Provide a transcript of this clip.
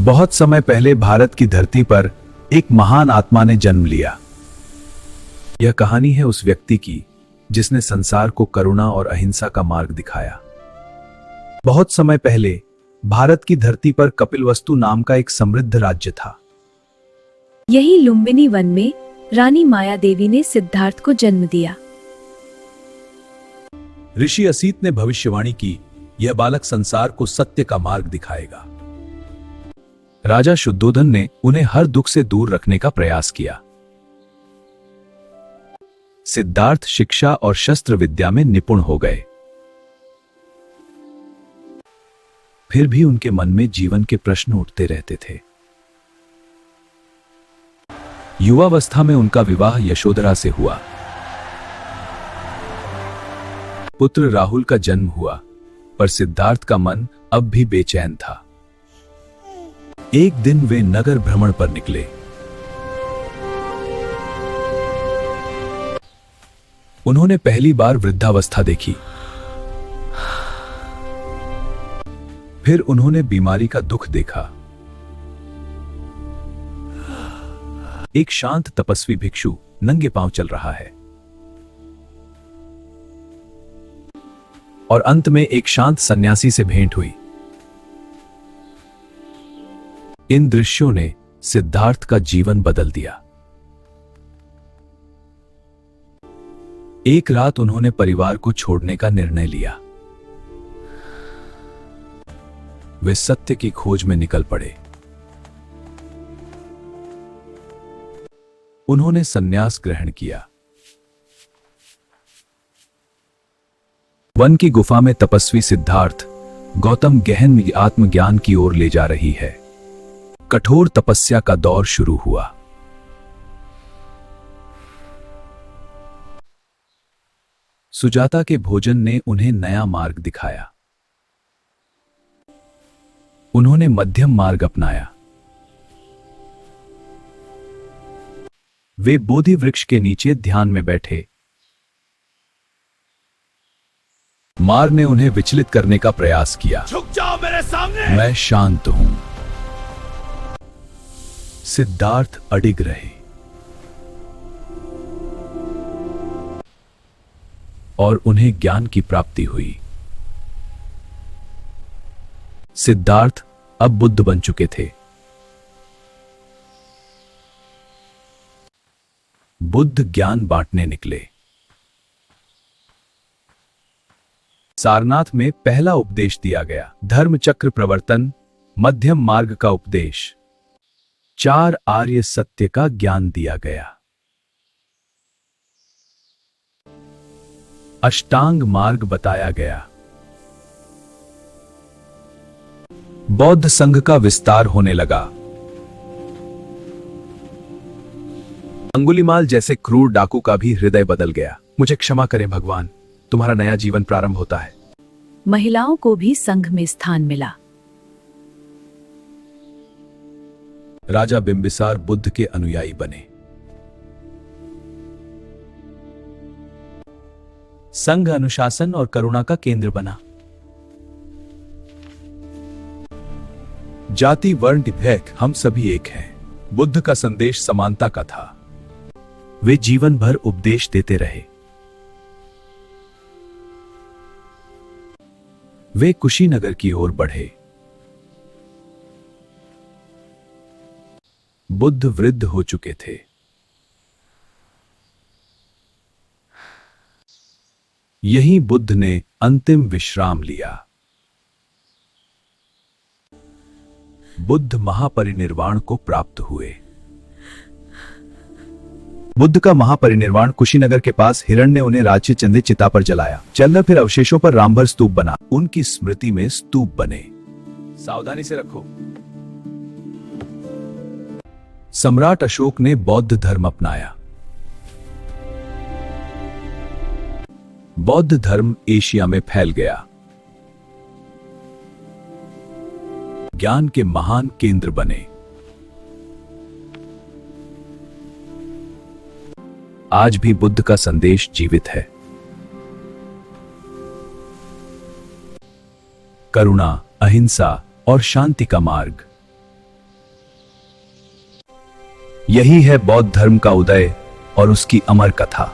बहुत समय पहले भारत की धरती पर एक महान आत्मा ने जन्म लिया। यह कहानी है उस व्यक्ति की जिसने संसार को करुणा और अहिंसा का मार्ग दिखाया। बहुत समय पहले भारत की धरती पर कपिलवस्तु नाम का एक समृद्ध राज्य था। यही लुम्बिनी वन में रानी माया देवी ने सिद्धार्थ को जन्म दिया। ऋषि असीत ने भविष्यवाणी की, यह बालक संसार को सत्य का मार्ग दिखाएगा। राजा शुद्धोधन ने उन्हें हर दुख से दूर रखने का प्रयास किया। सिद्धार्थ शिक्षा और शस्त्र विद्या में निपुण हो गए। फिर भी उनके मन में जीवन के प्रश्न उठते रहते थे। युवावस्था में उनका विवाह यशोधरा से हुआ। पुत्र राहुल का जन्म हुआ, पर सिद्धार्थ का मन अब भी बेचैन था। एक दिन वे नगर भ्रमण पर निकले। उन्होंने पहली बार वृद्धावस्था देखी। फिर उन्होंने बीमारी का दुख देखा। एक शांत तपस्वी भिक्षु नंगे पांव चल रहा है, और अंत में एक शांत सन्यासी से भेंट हुई। इन दृश्यों ने सिद्धार्थ का जीवन बदल दिया। एक रात उन्होंने परिवार को छोड़ने का निर्णय लिया। वे सत्य की खोज में निकल पड़े। उन्होंने संन्यास ग्रहण किया। वन की गुफा में तपस्वी सिद्धार्थ गौतम गहन आत्मज्ञान की ओर ले जा रही है। कठोर तपस्या का दौर शुरू हुआ। सुजाता के भोजन ने उन्हें नया मार्ग दिखाया। उन्होंने मध्यम मार्ग अपनाया। वे बोधि वृक्ष के नीचे ध्यान में बैठे। मार ने उन्हें विचलित करने का प्रयास किया। झुक जाओ मेरे सामने। मैं शांत हूं। सिद्धार्थ अडिग रहे और उन्हें ज्ञान की प्राप्ति हुई। सिद्धार्थ अब बुद्ध बन चुके थे। बुद्ध ज्ञान बांटने निकले। सारनाथ में पहला उपदेश दिया गया, धर्म चक्र प्रवर्तन, मध्यम मार्ग का उपदेश, 4 आर्य सत्य का ज्ञान दिया गया। अष्टांग मार्ग बताया गया। बौद्ध संघ का विस्तार होने लगा। अंगुलीमाल जैसे क्रूर डाकू का भी हृदय बदल गया। मुझे क्षमा करें भगवान, तुम्हारा नया जीवन प्रारंभ होता है। महिलाओं को भी संघ में स्थान मिला। राजा बिंबिसार बुद्ध के अनुयायी बने। संघ अनुशासन और करुणा का केंद्र बना। जाति वर्ण भेद हम सभी एक हैं। बुद्ध का संदेश समानता का था। वे जीवन भर उपदेश देते रहे। वे कुशीनगर की ओर बढ़े। बुद्ध वृद्ध हो चुके थे। यहीं बुद्ध ने अंतिम विश्राम लिया। बुद्ध महापरिनिर्वाण को प्राप्त हुए। बुद्ध का महापरिनिर्वाण कुशीनगर के पास हिरण ने उन्हें राज्य चंदे चिता पर जलाया। चलना फिर अवशेषों पर रामभर स्तूप बना। उनकी स्मृति में स्तूप बने। सावधानी से रखो। सम्राट अशोक ने बौद्ध धर्म अपनाया। बौद्ध धर्म एशिया में फैल गया। ज्ञान के महान केंद्र बने। आज भी बुद्ध का संदेश जीवित है। करुणा, अहिंसा और शांति का मार्ग। यही है बौद्ध धर्म का उदय और उसकी अमर कथा।